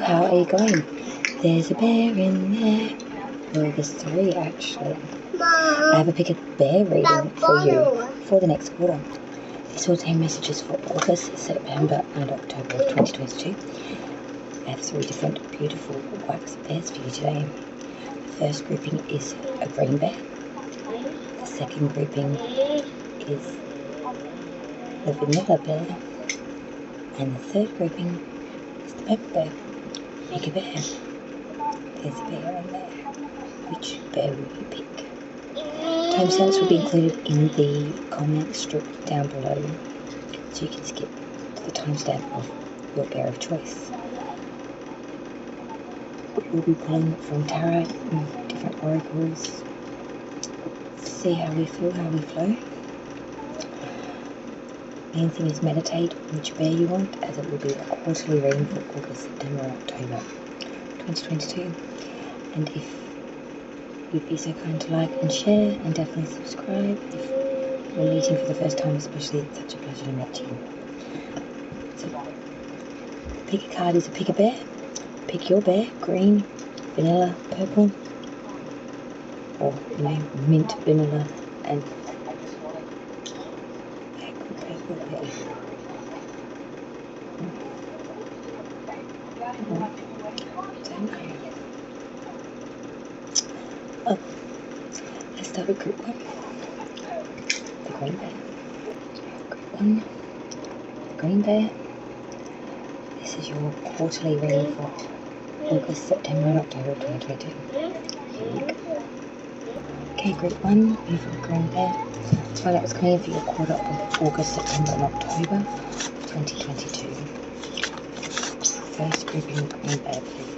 how are you going? There's a bear in there. Well, there's 3 actually. I have a Pick a Bear reading for you for the next quarter. This will contain messages for August, September and October of 2022. I have 3 different beautiful wax bears for you today. The first grouping is a green bear. The second grouping is the vanilla bear. And the third grouping is the purple bear. Pick a bear. There's a bear in there. Which bear will you pick? Timestamps will be included in the comment strip down below, so you can skip to the timestamp of your bear of choice. We'll be pulling from tarot and different oracles. See how we feel, how we flow. Main thing is meditate on which bear you want, as it will be a quarterly reading for August, September and October 2022. And if you'd be so kind to like and share, and definitely subscribe if you're meeting for the first time, especially. It's such a pleasure to meet you. So, pick a card is a Pick a Bear. Pick your bear: green, vanilla, purple, or mint, vanilla, and purple bear. Oh, let's start with group 1. The green bear. Group 1. The green bear. This is your quarterly reading for August, September and October 2022. Here you go. Okay, group 1, beautiful green bear. Let's find out what's coming in for your quarter of August, September and October 2022. First grouping, green bear, please.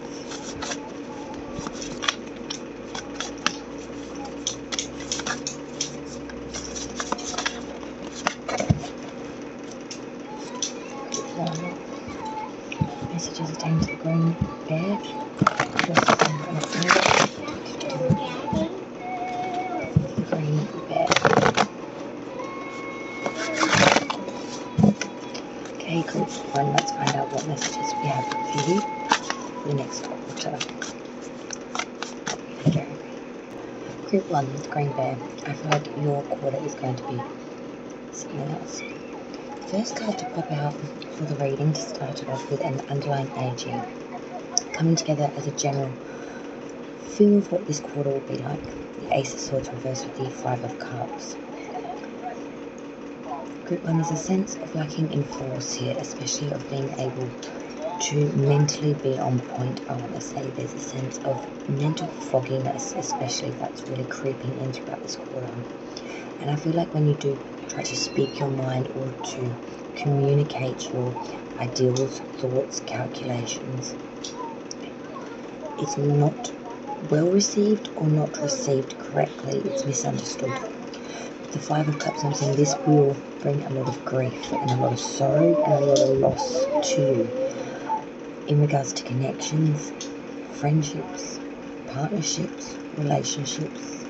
Messages attend to the green bear. The green bear. Okay, group 1, let's find out what messages we have for you for the next quarter. Here we go. Group 1, the green bear. I feel like your quarter is going to be something else. First card to pop out for the reading to start it off with, an underlying energy coming together as a general feel of what this quarter will be like. The Ace of Swords reversed with the 5 of Cups. Group 1 is a sense of lacking in force here, especially of being able to mentally be on point. I want to say there's a sense of mental fogginess, especially that's really creeping in throughout this quarter. And I feel like when you do try to speak your mind or to communicate your ideals, thoughts, calculations, it's not well received or not received correctly. It's misunderstood. The 5 of Cups, I'm saying this will bring a lot of grief and a lot of sorrow and a lot of loss to you in regards to connections, friendships, partnerships, relationships.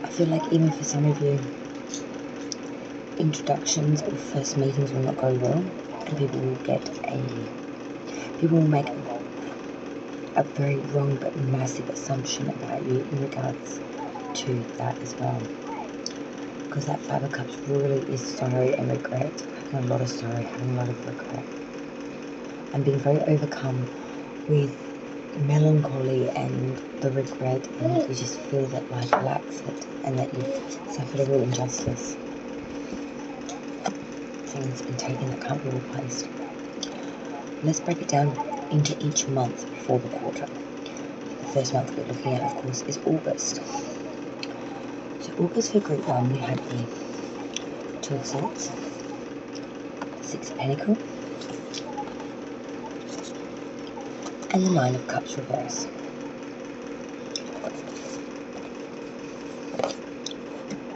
I feel like even for some of you, introductions or first meetings will not go well, and people will make a very wrong but massive assumption about you in regards to that as well. Because that 5 of Cups really is sorrow and regret, having a lot of sorrow, having a lot of regret, and being very overcome with melancholy and the regret, and you just feel that life lacks it and that you've suffered a real injustice. Things been taken that can't be replaced. Let's break it down into each month for the quarter. The first month we're looking at, of course, is August. So August for group 1, we had the 2 of Swords, 6 of Pentacles, and the 9 of Cups reverse.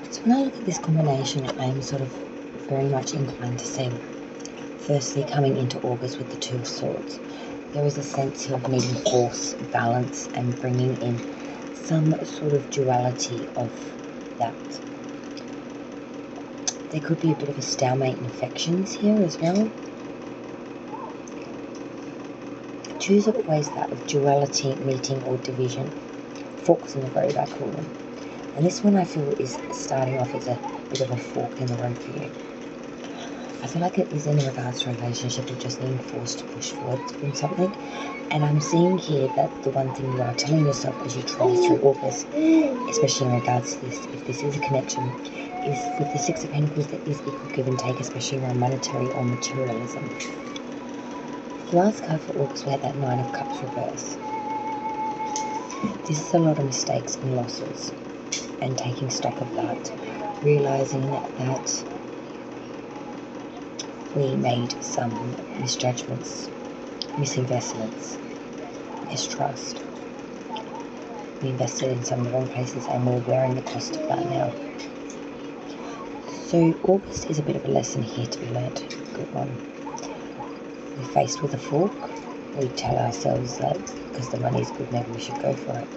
So when I look at this combination, I am sort of very much inclined to say, firstly, coming into August with the 2 of Swords, there is a sense here of needing force, balance, and bringing in some sort of duality of that. There could be a bit of a stalemate in affections here as well. Twos are always that of duality, meeting or division. Forks in the road, I call them. And this one I feel is starting off as a bit of a fork in the road for you. I feel like it is in regards to a relationship of just being forced to push forward from something. And I'm seeing here that the one thing you are telling yourself as you travel through August, especially in regards to this, if this is a connection, is with the Six of Pentacles, there is equal give and take, especially around monetary or materialism. The last card for August, we had that Nine of Cups reverse. This is a lot of mistakes and losses, and taking stock of that, realizing that we made some misjudgments, misinvestments, mistrust. We invested in some of the wrong places and we're wearing the cost of that now. So August is a bit of a lesson here to be learnt. Good one. We're faced with a fork. We tell ourselves that because the money is good, maybe we should go for it.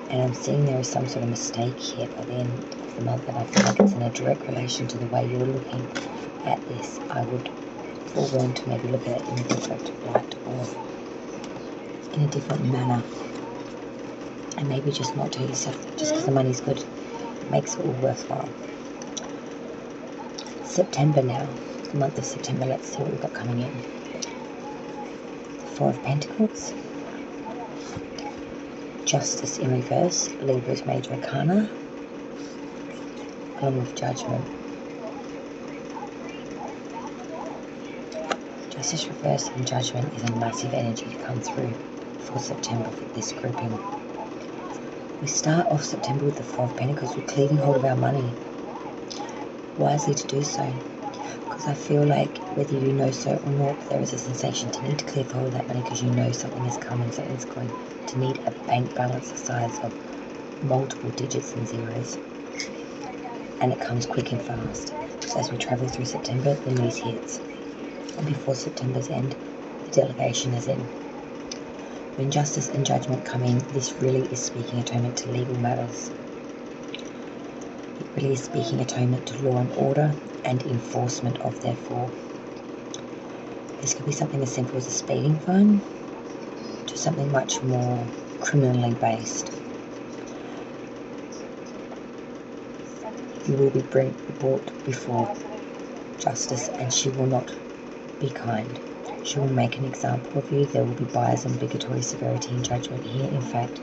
And I'm seeing there is some sort of mistake here by the end of the month, and I feel like it's in a direct relation to the way you're looking at this. I would forewarn to maybe look at it in a different light or in a different manner. And maybe just not tell yourself that just because the money's good makes it all worthwhile. September now, the month of September, let's see what we've got coming in. Four of Pentacles, Justice in reverse, Libra's major arcana, along with Judgment. Justice reverse and Judgment is a massive energy to come through for September for this grouping. We start off September with the Four of Pentacles. We're cleaving hold of our money. Wisely to do so. Because I feel like whether you know so or not, there is a sensation to need to clear hold of that money because you know something is coming, something's going to need a bank balance the size of multiple digits and zeros. And it comes quick and fast. So as we travel through September, the news hits. And before September's end, the delegation is in. When Justice and Judgment come in, this really is speaking atonement to legal matters. It really is speaking atonement to law and order and enforcement of therefore. This could be something as simple as a speeding fine to something much more criminally based. You will be brought before justice and she will not be kind. She will make an example of you. There will be bias and bigotry, severity and judgment here. In fact,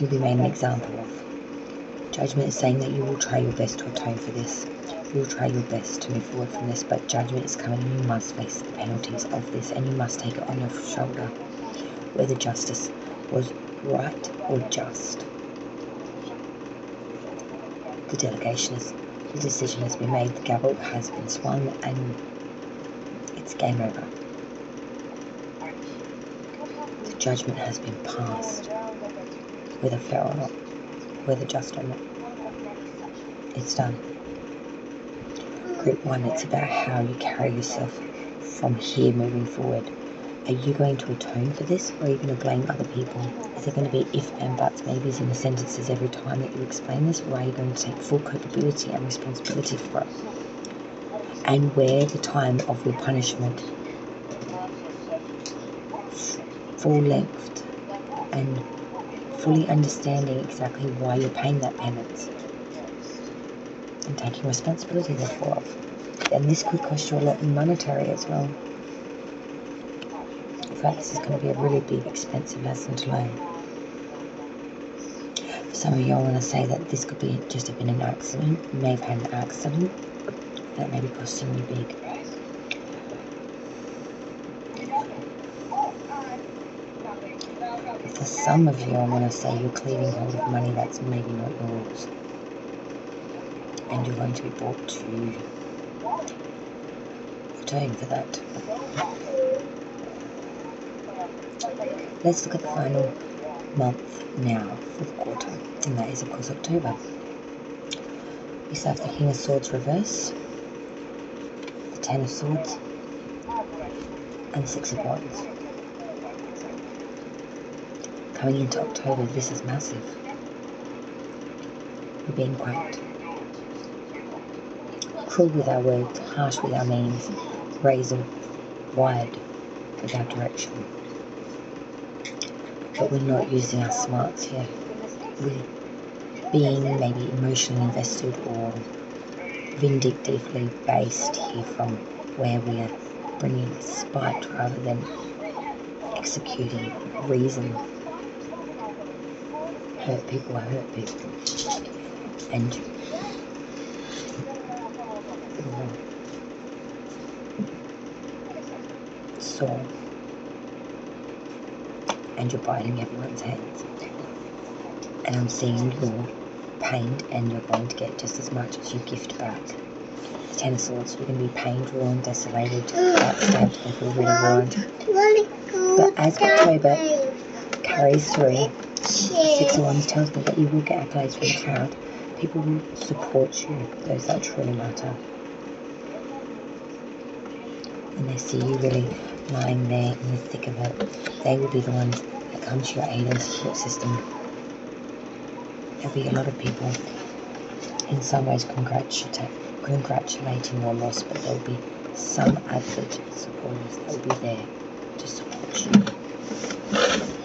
you'll be made an example of. Judgment is saying that you will try your best to atone for this. You will try your best to move forward from this, but judgment is coming and you must face the penalties of this and you must take it on your shoulder. Whether justice was right or just. The decision has been made, the gavel has been swung and it's game over. The judgment has been passed, whether fair or not, whether just or not. It's done. Group 1, it's about how you carry yourself from here moving forward. Are you going to atone for this or are you going to blame other people? Is there going to be if and buts, maybes in the sentences every time that you explain this, or are you going to take full culpability and responsibility for it? And where the time of your punishment, full length and fully understanding exactly why you're paying that penance and taking responsibility therefore. And this could cost you a lot in monetary as well. In fact, this is going to be a really big, expensive lesson to learn. For some of you, I want to say that this could be just have been an accident. You may have had an accident that may be costing you big. For some of you, I want to say you're cleaving hold of money that's maybe not yours. And you're going to be brought to atone for that. Let's look at the final month now for the quarter, and that is of course October. We have the King of Swords reverse, the Ten of Swords, and the Six of Wands. Coming into October, this is massive. We're being quite cruel with our words, harsh with our means, razor wide with our direction. but we're not using our smarts here. We're being maybe emotionally invested or vindictively based here from where we are bringing spite rather than executing reason. Hurt people are hurt people. And sore. And you're biting everyone's hands. And I'm seeing your pained, and you're going to get just as much as you gift back. The Ten of Swords, you're going to be pained, ruined, desolated, backstabbed, and feel really ruined. But as October carries through, the Six of Wands tells me that you will get accolades from the crowd. People will support you, those that truly matter. And they see you really lying there in the thick of it. They will be the ones that come to your aid and support system. There'll be a lot of people in some ways congratulating your loss, but there'll be some avid supporters that will be there to support you.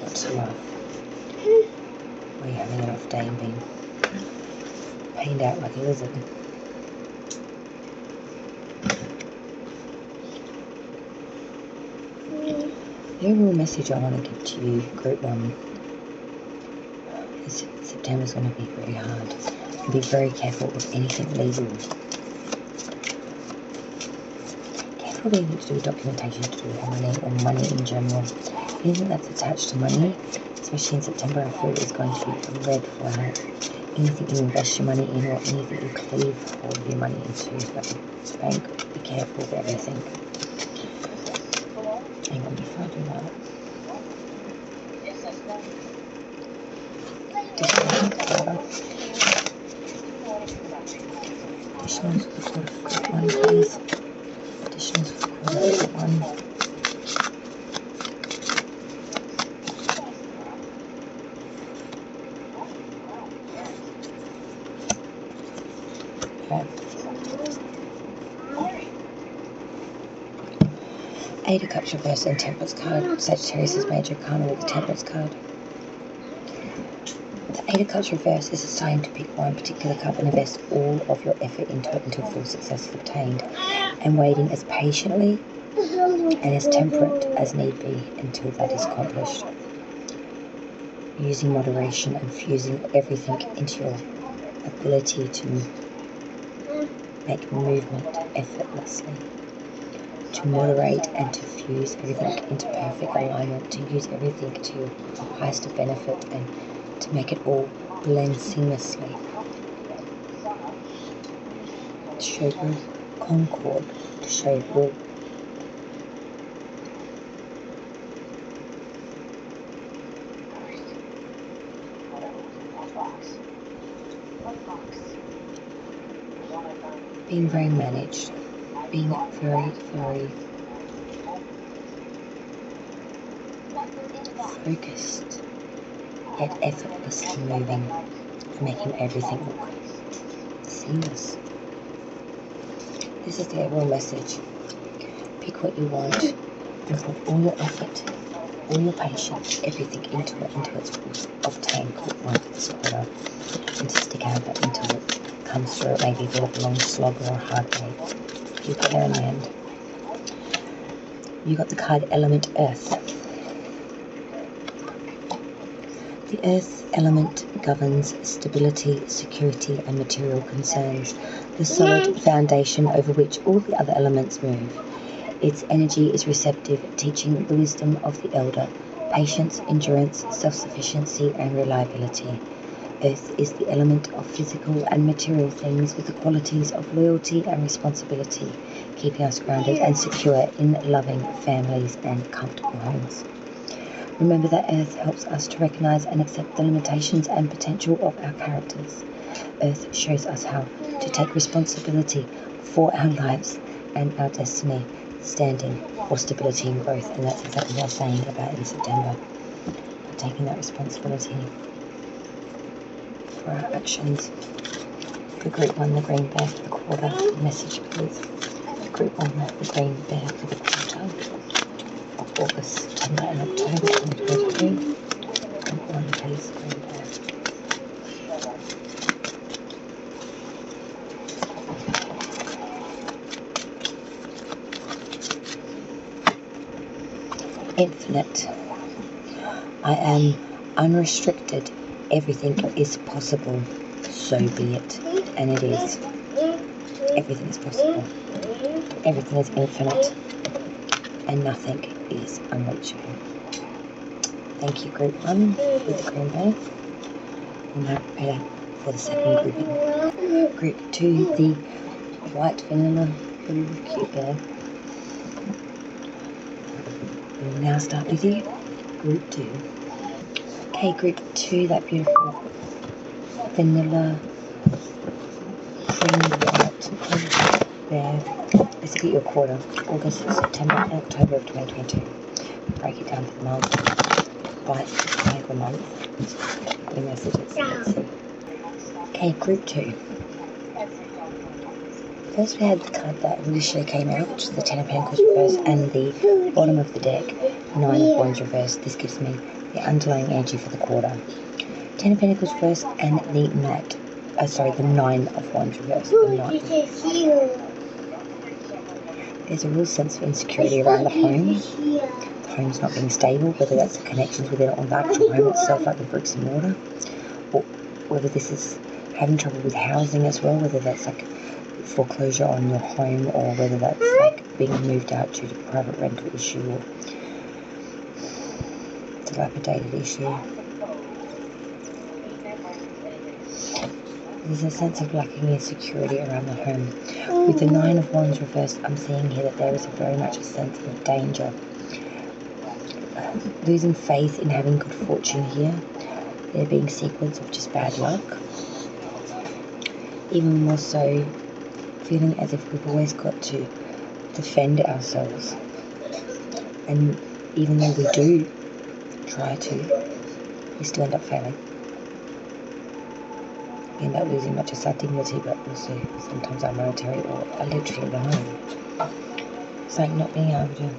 What's love? Are you having an off day and being pained out like a lizard? The overall message I want to give to you, Group 1, is September's going to be very hard. Be very careful with anything legal. Careful with anything to do with documentation, to do with money, or money in general. Anything that's attached to money, especially in September, I feel is going to be a red flag. Anything you invest your money in, or anything you cleave all of your money into, like a bank, be careful with everything. Hang on, before I do that. Additionals for the quarter for Group 1, please. Additionals for the quarter for Group 1. Okay. Eight of Cups reversed and Temperance card. Sagittarius is major arcana with the Temperance card. The Eight of Cups reversed is a sign to pick one particular cup and invest all of your effort into it until full success is obtained, and waiting as patiently and as temperate as need be until that is accomplished. Using moderation and fusing everything into your ability to make movement effortlessly. To moderate and to fuse everything into perfect alignment, to use everything to your highest benefit and to make it all blend seamlessly. To show your concord, to show your being very managed, being very, very focused, yet effortlessly moving and making everything look seamless. This is the overall message. Pick what you want and put all your effort, all your patience, everything into it until it's obtained. Group 1 for this quarter, and to stick out that until it comes through. It may be a bit of a long slog or a hard day. You got there in the end. You got the card Element Earth. The Earth element governs stability, security, and material concerns, the solid foundation over which all the other elements move. Its energy is receptive, teaching the wisdom of the elder, patience, endurance, self-sufficiency, and reliability. Earth is the element of physical and material things with the qualities of loyalty and responsibility, keeping us grounded and secure in loving families and comfortable homes. Remember that Earth helps us to recognize and accept the limitations and potential of our characters. Earth shows us how to take responsibility for our lives and our destiny, standing for stability and growth. And that's exactly what I'm saying about in September. Taking that responsibility for our actions. For Group 1, the Green Bear for the quarter. Message, please. For Group 1, the Green Bear for the quarter of August, September, and October 2023. infinite. I am unrestricted. Everything is possible. So be it. And it is. Everything is possible. Everything is infinite. And nothing is unreachable. Thank you, group 1 with the green bag. We'll now prepare for the second grouping. Group 2, the white vanilla blue cute bear. We'll now start with you, group 2. Okay, group 2, that beautiful vanilla cream white bear. Let's look at your quarter. August, September, and October of 2022. Break it down for the month. By the month. The messages. Let's see. Okay, group 2. First we had the card that initially came out, which is the Ten of Pentacles reverse, and the bottom of the deck, Nine of Wands reverse. This gives me the underlying energy for the quarter. Ten of Pentacles reverse and the Knight. The Nine of Wands reverse. The Knight. There's a real sense of insecurity around the home. The home's not being stable, whether that's the connections within it or the actual home itself, like the bricks and mortar, or whether this is having trouble with housing as well, whether that's like foreclosure on your home, or whether that's like being moved out due to private rental issue or dilapidated issue. There's a sense of lacking insecurity around the home. With the Nine of Wands reversed, I'm seeing here that there is very much a sense of danger. Losing faith in having good fortune here. There being sequence of just bad luck. Even more so, feeling as if we've always got to defend ourselves. And even though we do try to, we still end up failing. We end up losing not just our dignity, but also sometimes our monetary or literally the home. It's like not being able to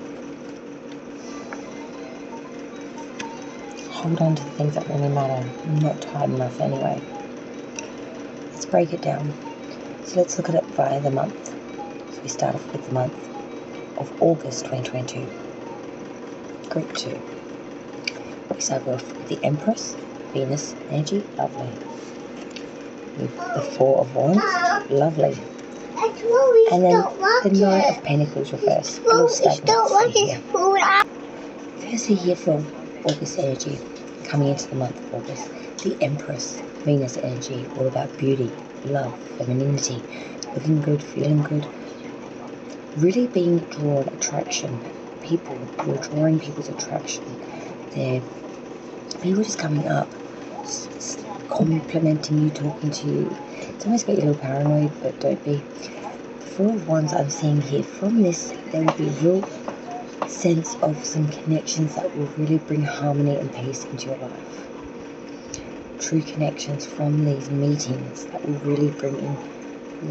hold on to the things that really matter, not tight enough anyway. Let's break it down. So let's look at it via the month. So we start off with the month of August 2022. Group 2. We start off with the Empress, Venus energy, lovely. With the Four of Wands, lovely. And then the Knight of Pentacles reverse, a little stagnancy here. Firstly here from August energy, coming into the month of August, the Empress, Venus energy, all about beauty, love, femininity, looking good, feeling good, really being drawn, attraction. People, you're drawing people's attraction. They're people just coming up, complimenting you, talking to you. It's almost got you a little paranoid, but don't be. The Four of Wands I'm seeing here, from this there will be a real sense of some connections that will really bring harmony and peace into your life. True connections from these meetings that will really bring in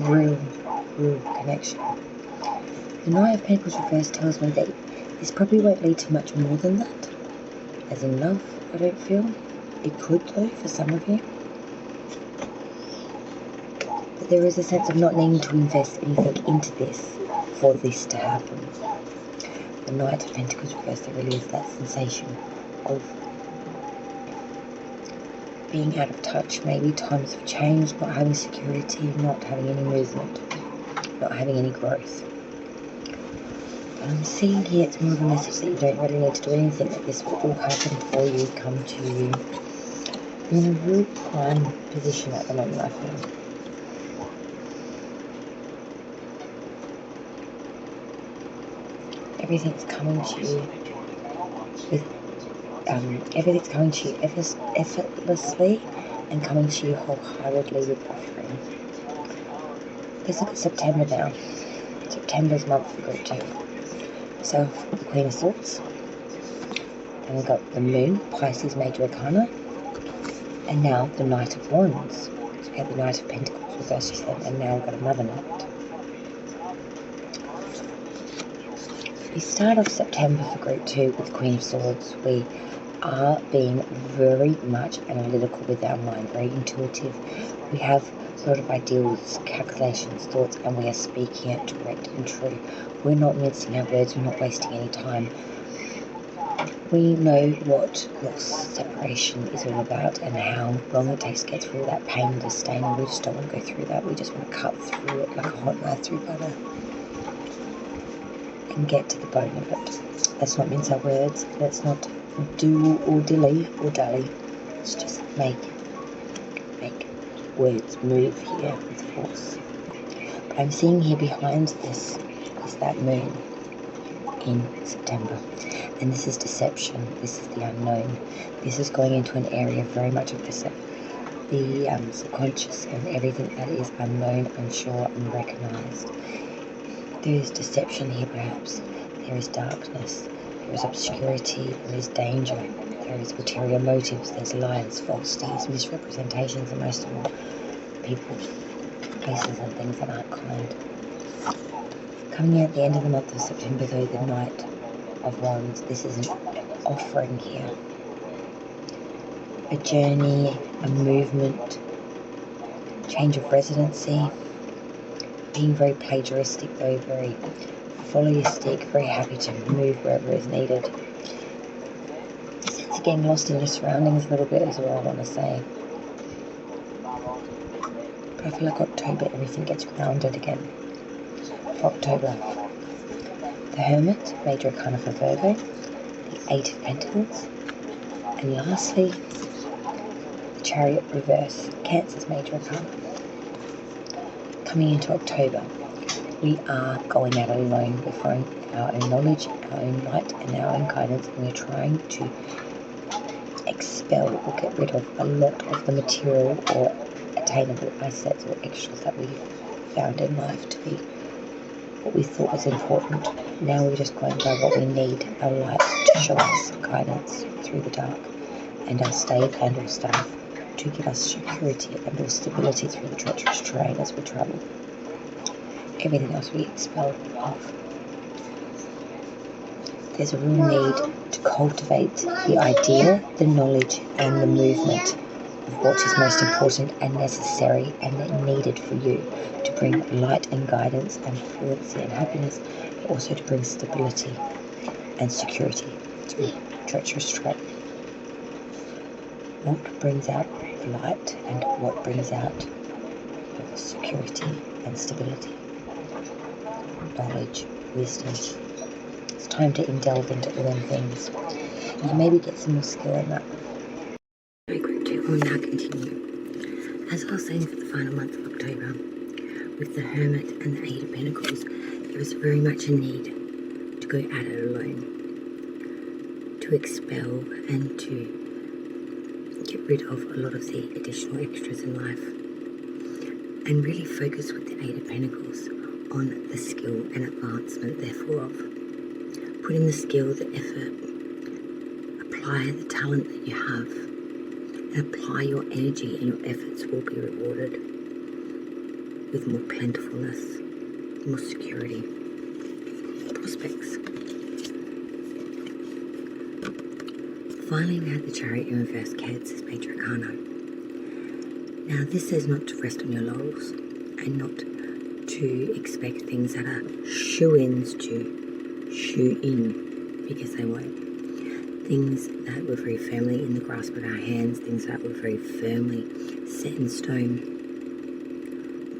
real connection. The Knight of Pentacles reverse tells me that this probably won't lead to much more than that. As in love, I don't feel. It could though, for some of you. But there is a sense of not needing to invest anything into this for this to happen. The Knight of Pentacles reverse, there really is that sensation of being out of touch, maybe times of change, not having security, not having any movement, not having any growth. But I'm seeing here it's more of a message that you don't really need to do anything, that this will all happen for you, come to you. You're in a real prime position at the moment, I feel. Everything's coming to you with everything's coming to you effortlessly and coming to you wholeheartedly with offering. Let's look at September now. September's month for group 2. So the Queen of Swords. Then we've got the Moon, Pisces Major Arcana. And now the Knight of Wands. So we have the Knight of Pentacles reversed just then, and now we've got another Knight. We start off September for group 2 with Queen of Swords. We are being very much analytical with our mind, very intuitive. We have a lot of ideals, calculations, thoughts, and we are speaking it direct and true. We're not mincing our words, we're not wasting any time. We know what loss, separation is all about and how long it takes to get through that pain and disdain, and we just don't want to go through that. We just want to cut through it like a hot knife through butter and get to the bone of it. Let's not mince our words. Let's not do or dilly or dally. Let's just make words move here with force. But I'm seeing here behind this is that moon in September. And this is deception. This is the unknown. This is going into an area very much of the subconscious and everything that is unknown, unsure, unrecognized. There is deception here perhaps. There is darkness. There is obscurity. There is danger. There is ulterior motives. There's lies, falsities, misrepresentations, and most of all, people, places and things that aren't kind. Coming here at the end of the month of September though, the Knight of Wands, this is an offering here. A journey, a movement, change of residency, being very plagiaristic though, very followistic, very happy to move wherever is needed. Sense of getting lost in your surroundings a little bit as well, I want to say. But I feel like October, everything gets grounded again. For October, the Hermit, Major Arcana for Virgo, the Eight of Pentacles, and lastly, the Chariot reverse, Cancer's Major Arcana. Coming into October, we are going out alone. We're finding our own knowledge, our own light, and our own guidance, and we're trying to expel or get rid of a lot of the material or attainable assets or extras that we found in life to be what we thought was important. Now we're just going by what we need, our light to show us guidance through the dark, and our stave and our staff to give us security and or stability through the treacherous terrain as we travel. Everything else we expel off. There's a real need to cultivate the idea, the knowledge and the movement of what is most important and necessary and needed for you to bring light and guidance and fluency and happiness, but also to bring stability and security through treacherous terrain. What brings out the light and what brings out security and stability? Knowledge, wisdom. It's time to delve into all them things. And maybe get some more skill in that. Very quickly, we'll now continue. As I was saying, for the final month of October, with the Hermit and the Eight of Pentacles, there was very much a need to go at it alone, to expel and to get rid of a lot of the additional extras in life, and really focus with the Eight of Pentacles on the skill and advancement therefore of. Put in the skill, the effort, apply the talent that you have, and apply your energy, and your efforts will be rewarded with more plentifulness, more security, prospects. Finally, we had the Chariot in reverse, Cancer's Major Arcana. Now, this says not to rest on your laurels and not to expect things that are shoo-ins to shoe in, because they won't. Things that were very firmly in the grasp of our hands, things that were very firmly set in stone,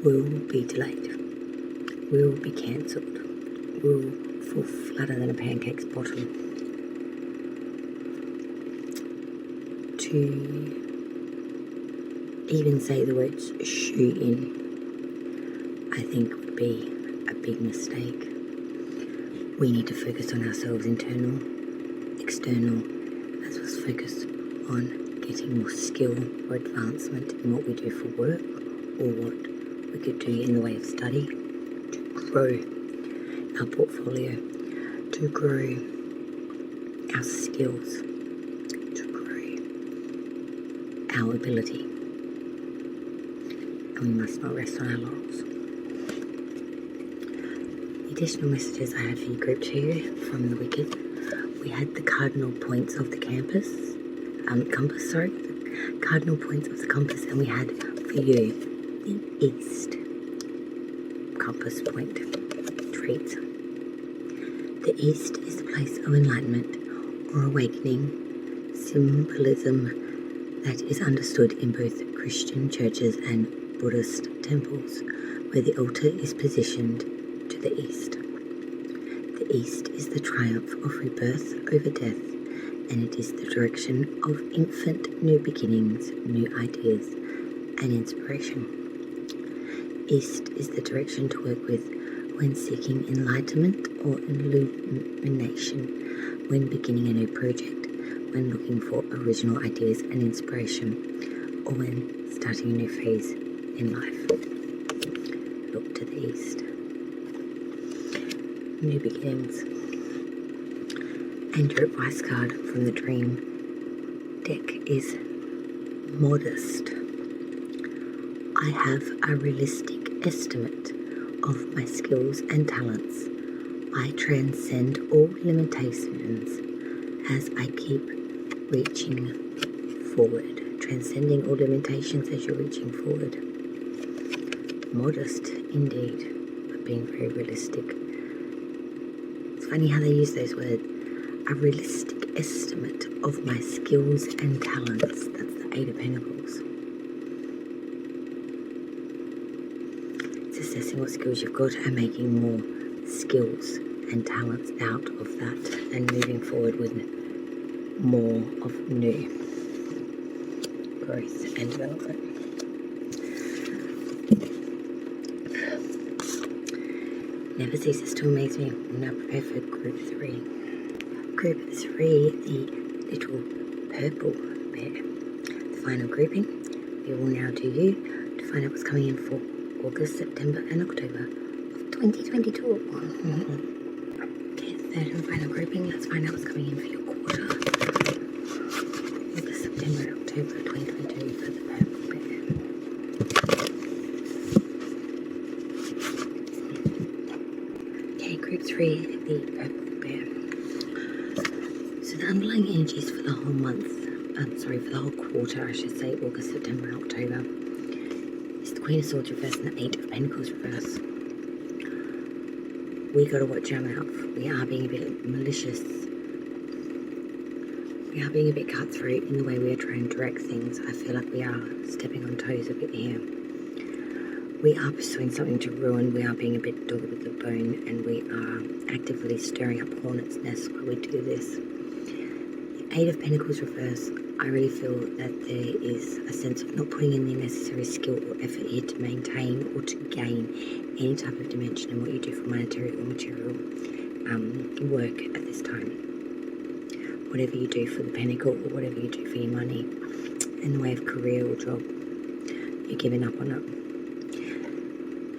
will be delayed, will be cancelled, will fall flatter than a pancake's bottom. To even say the words shoe in, I think would be a big mistake. We need to focus on ourselves, internal, external, as well as focus on getting more skill or advancement in what we do for work, or what we could do in the way of study to grow our portfolio, to grow our skills, to grow our ability. And we must not rest on our laurels. Additional messages I had for you, group 2 from the Wicked. We had the cardinal points of the compass, cardinal points of the compass, and we had for you the east compass point traits. The east is the place of enlightenment, or awakening, symbolism that is understood in both Christian churches and Buddhist temples, where the altar is positioned to the east. The east is the triumph of rebirth over death, and it is the direction of infinite new beginnings, new ideas, and inspiration. East is the direction to work with when seeking enlightenment or illumination, when beginning a new project, when looking for original ideas and inspiration, or when starting a new phase in life. Look to the east. New beginnings. And your advice card from the Dream deck is modest. I have a realistic estimate of my skills and talents. I transcend all limitations as I keep reaching forward. Transcending all limitations as you're reaching forward. Modest, indeed, but being very realistic. It's funny how they use those words. A realistic estimate of my skills and talents. That's the Eight of Pentacles. It's assessing what skills you've got and making more skills and talents out of that and moving forward with more of new growth and development. Never ceases to amaze me. Now prepare for group 3. Group 3, the little purple bear. The final grouping. We will now do you to find out what's coming in for August, September and October of 2022. Okay, third and final grouping. Let's find out what's coming in for your quarter. August, September and October 2022 for the purple bear. Okay, group 3, the purple bear. So the underlying energies for the whole month, for the whole quarter, I should say, August, September and October, is the Queen of Swords reverse and the Eight of Pentacles reverse. We got to watch our mouth. We are being a bit malicious. We are being a bit cutthroat in the way we are trying to direct things. I feel like we are stepping on toes a bit here. We are pursuing something to ruin. We are being a bit dogged with the bone, and we are actively stirring up hornets' nests while we do this. The Eight of Pentacles reverse, I really feel that there is a sense of not putting in the necessary skill or effort here to maintain or to gain any type of dimension in what you do for monetary or material work at this time. Whatever you do for the pentacle or whatever you do for your money in the way of career or job, you're giving up on it.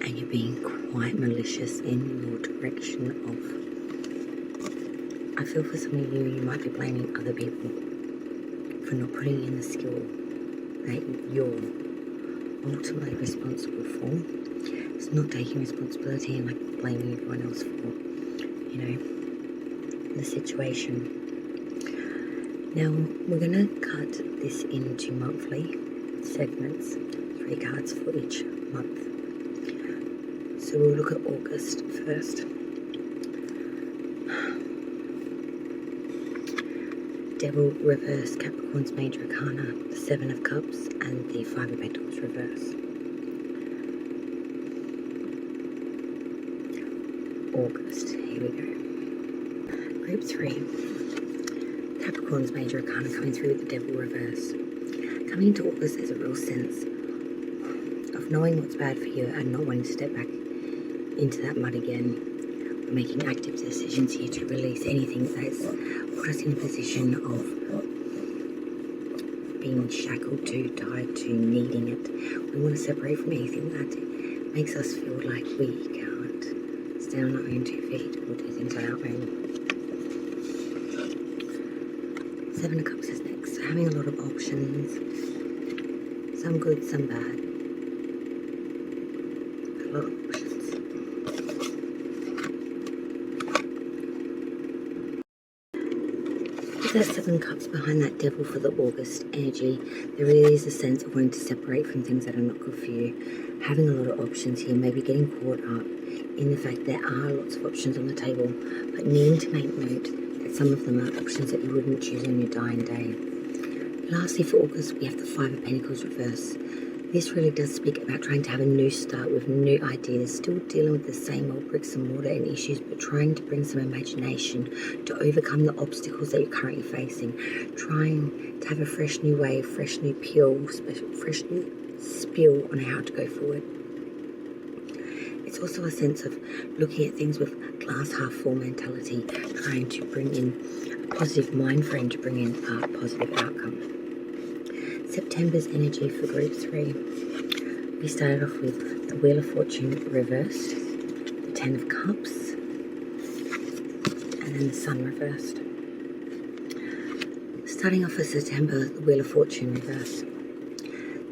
And you're being quite malicious in your direction of... I feel for some of you, you might be blaming other people for not putting in the skill that you're ultimately responsible for. It's not taking responsibility and like blaming everyone else for, the situation. Now, we're going to cut this into monthly segments, 3 cards for each month. So we'll look at August first. Devil reverse, Capricorn's major arcana, the 7 of Cups and the 5 of Pentacles reverse. August, here we go. Group 3. Capricorn's major arcana coming through with the Devil reverse. Coming into August, there's a real sense of knowing what's bad for you and not wanting to step back into that mud again. We're making active decisions here to release anything that's put us in a position of being shackled to, tied to, needing it. We want to separate from anything that makes us feel like we can't stand on our own 2 feet or do things on our own. 7 of Cups is next. So having a lot of options. Some good, some bad. A lot of options. That 7 Cups behind that Devil for the August energy, there really is a sense of wanting to separate from things that are not good for you. Having a lot of options here, maybe getting caught up in the fact there are lots of options on the table, but needing to make note that some of them are options that you wouldn't choose on your dying day. Lastly, for August, we have the Five of Pentacles reverse. This really does speak about trying to have a new start with new ideas, still dealing with the same old bricks and mortar and issues, but trying to bring some imagination to overcome the obstacles that you're currently facing. Trying to have a fresh new way, fresh new peel, fresh new spiel on how to go forward. It's also a sense of looking at things with glass half full mentality, trying to bring in a positive mind frame to bring in a positive outcome. September's energy for Group 3. We started off with the Wheel of Fortune reversed, the Ten of Cups, and then the Sun reversed. Starting off with September, the Wheel of Fortune reversed.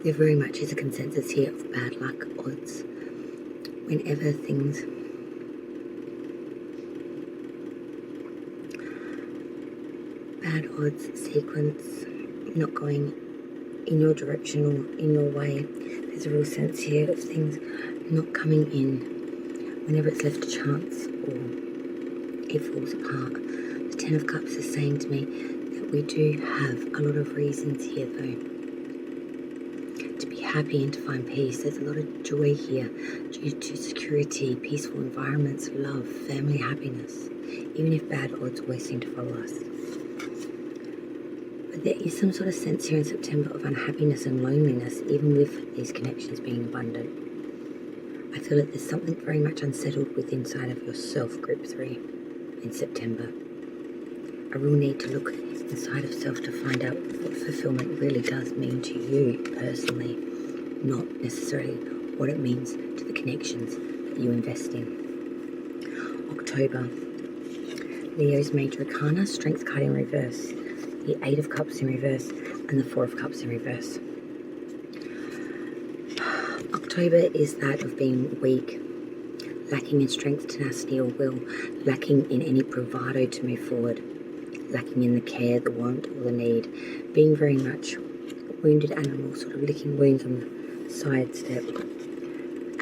There very much is a consensus here of bad luck, odds. Whenever things bad odds, sequence, not going in your direction or in your way. There's a real sense here of things not coming in whenever it's left to chance or it falls apart. The Ten of Cups is saying to me that we do have a lot of reasons here though to be happy and to find peace. There's a lot of joy here due to security, peaceful environments, love, family, happiness, even if bad odds always seem to follow us. There is some sort of sense here in September of unhappiness and loneliness, even with these connections being abundant. I feel like there's something very much unsettled within inside of yourself, Group 3, in September. A real need to look inside of self to find out what fulfillment really does mean to you personally, not necessarily what it means to the connections that you invest in. October, Leo's major arcana, Strength card in reverse. The Eight of Cups in reverse and the Four of Cups in reverse. October is that of being weak, lacking in strength, tenacity or will, lacking in any bravado to move forward, lacking in the care, the want or the need, being very much wounded animal, sort of licking wounds on the sidestep.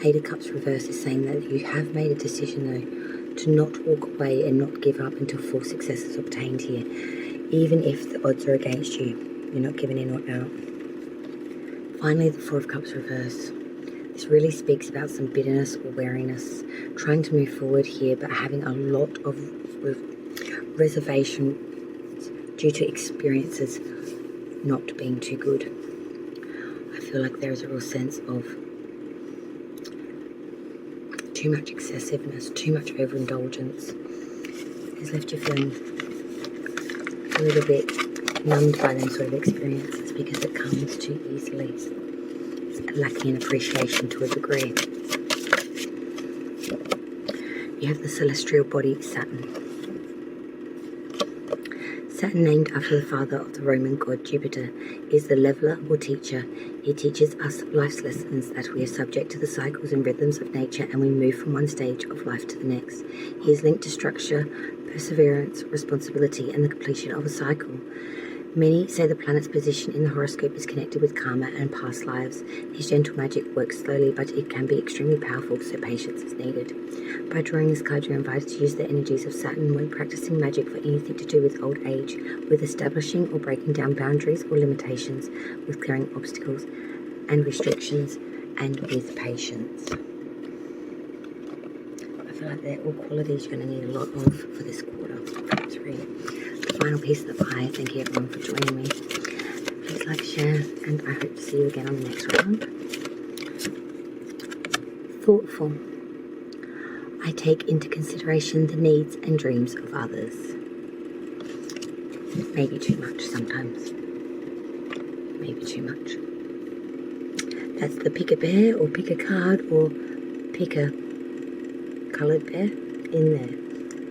Eight of Cups reverse is saying that you have made a decision though to not walk away and not give up until full success is obtained here. Even if the odds are against you, you're not giving in or out. Finally, the Four of Cups reverse. This really speaks about some bitterness or weariness, trying to move forward here, but having a lot of reservation due to experiences not being too good. I feel like there is a real sense of too much excessiveness, too much overindulgence. It's left you feeling a little bit numbed by them sort of experiences because it comes too easily. It's lacking in appreciation to a degree. You have the celestial body, Saturn. Saturn, named after the father of the Roman god Jupiter, is the leveler or teacher. He teaches us life's lessons that we are subject to the cycles and rhythms of nature and we move from one stage of life to the next. He is linked to structure, perseverance, responsibility, and the completion of a cycle. Many say the planet's position in the horoscope is connected with karma and past lives. His gentle magic works slowly, but it can be extremely powerful, so patience is needed. By drawing this card, you're invited to use the energies of Saturn when practicing magic for anything to do with old age, with establishing or breaking down boundaries or limitations, with clearing obstacles and restrictions, and with patience. I feel like they're all qualities you're going to need a lot of for this quarter. 3. The final piece of the pie. Thank you everyone for joining me. Please like, share, and I hope to see you again on the next round. Thoughtful. I take into consideration the needs and dreams of others. Maybe too much sometimes. Maybe too much. That's the pick a bear or pick a card or pick a coloured bear in there.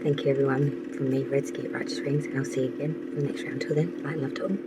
Thank you everyone from me, Red Ski at Righteous Rings, and I'll see you again in the next round. Till then, light and love to all.